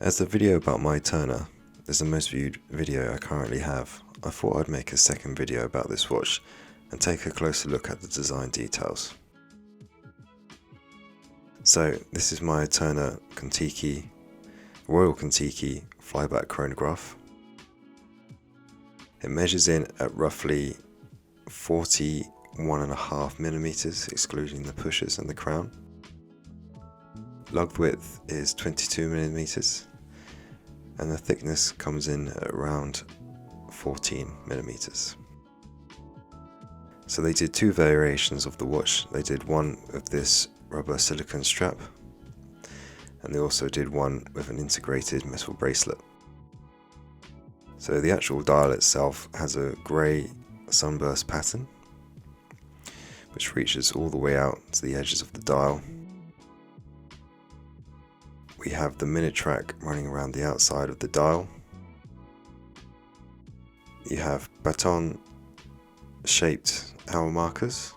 As the video about my Eterna is the most viewed video I currently have, I thought I'd make a second video about this watch and take a closer look at the design details. So this is my Eterna Kontiki, Royal Kontiki flyback chronograph. It measures in at roughly 41.5mm, excluding the pushers and the crown. Lug width is 22mm, and the thickness comes in at around 14mm. So they did two variations of the watch. They did one with this rubber silicone strap, and they also did one with an integrated metal bracelet. So the actual dial itself has a grey sunburst pattern, which reaches all the way out to the edges of the dial. We have the minute track running around the outside of the dial. You have baton shaped hour markers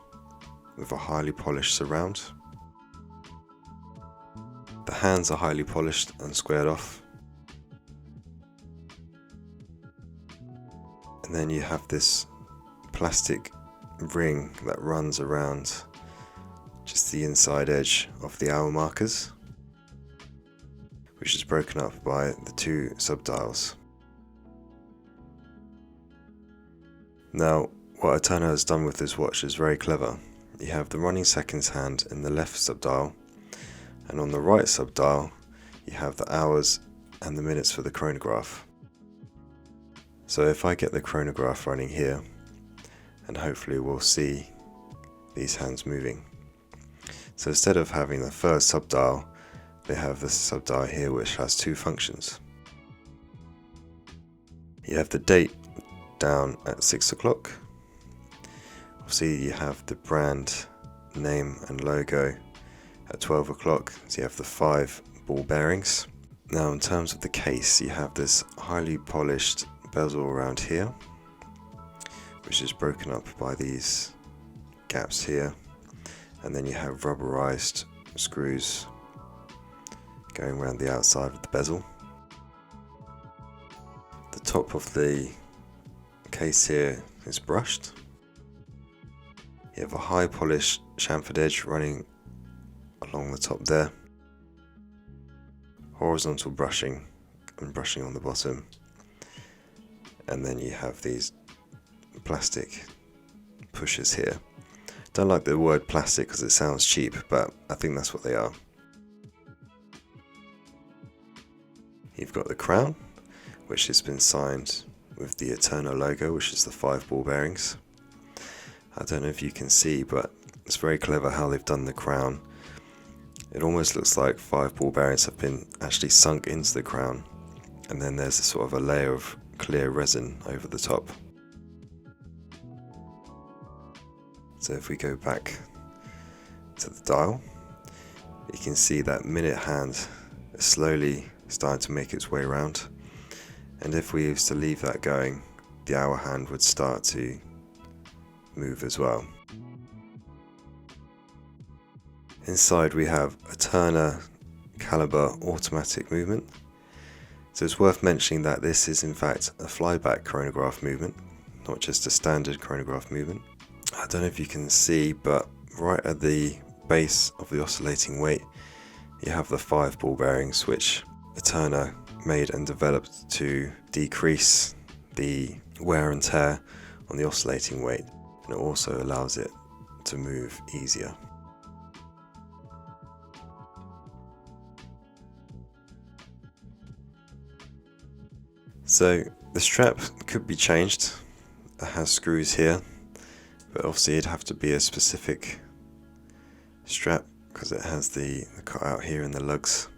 with a highly polished surround. The hands are highly polished and squared off. And then you have this plastic ring that runs around just the inside edge of the hour markers, which is broken up by the two subdials. Now, what Eterna has done with this watch is very clever. You have the running seconds hand in the left subdial, and on the right subdial you have the hours and the minutes for the chronograph. So if I get the chronograph running here, and hopefully we'll see these hands moving. So instead of having the first subdial, they have this subdial here which has two functions. You have the date down at 6 o'clock. Obviously you have the brand name and logo at 12 o'clock, so you have the 5 ball bearings. Now in terms of the case, you have this highly polished bezel around here, which is broken up by these gaps here, and then you have rubberized screws going around the outside of the bezel. The top of the case here is brushed. You have a high polished chamfered edge running along the top there, horizontal brushing and brushing on the bottom, and then you have these plastic pushers here. Don't like the word plastic because it sounds cheap, but I think that's what they are. You've got the crown, which has been signed with the Eterna logo, which is the 5 ball bearings. I don't know if you can see, but it's very clever how they've done the crown. It almost looks like 5 ball bearings have been actually sunk into the crown, and then there's a sort of a layer of clear resin over the top. So if we go back to the dial, you can see that minute hand is slowly starting to make its way around, and if we used to leave that going, the hour hand would start to move as well. Inside we have Eterna caliber automatic movement. So it's worth mentioning that this is in fact a flyback chronograph movement, not just a standard chronograph movement. I don't know if you can see, but right at the base of the oscillating weight you have the 5 ball bearings, which Eterna made and developed to decrease the wear and tear on the oscillating weight, and it also allows it to move easier. So the strap could be changed. It has screws here, but obviously it'd have to be a specific strap because it has the cutout here in the lugs.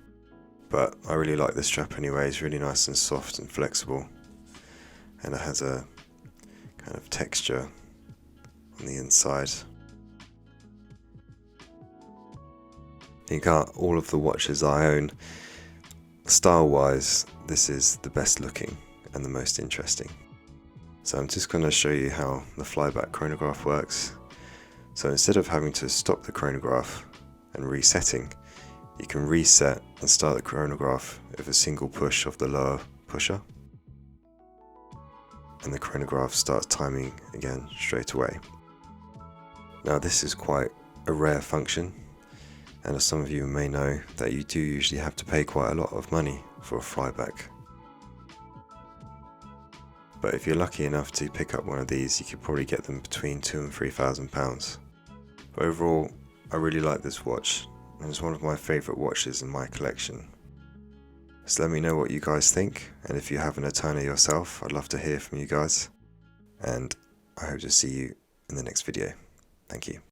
But I really like this strap anyway. It's really nice and soft and flexible, and it has a kind of texture on the inside. I think all of the watches I own, style wise, this is the best looking and the most interesting. So I'm just going to show you how the flyback chronograph works. So instead of having to stop the chronograph and resetting, You can reset and start the chronograph with a single push of the lower pusher, and the chronograph starts timing again straight away. Now this is quite a rare function, and as some of you may know, that you do usually have to pay quite a lot of money for a flyback. But if you're lucky enough to pick up one of these, you could probably get them between £2,000 and £3,000. But overall, I really like this watch, and it's one of my favourite watches in my collection. So let me know what you guys think, and if you have an Eterna yourself, I'd love to hear from you guys. And I hope to see you in the next video. Thank you.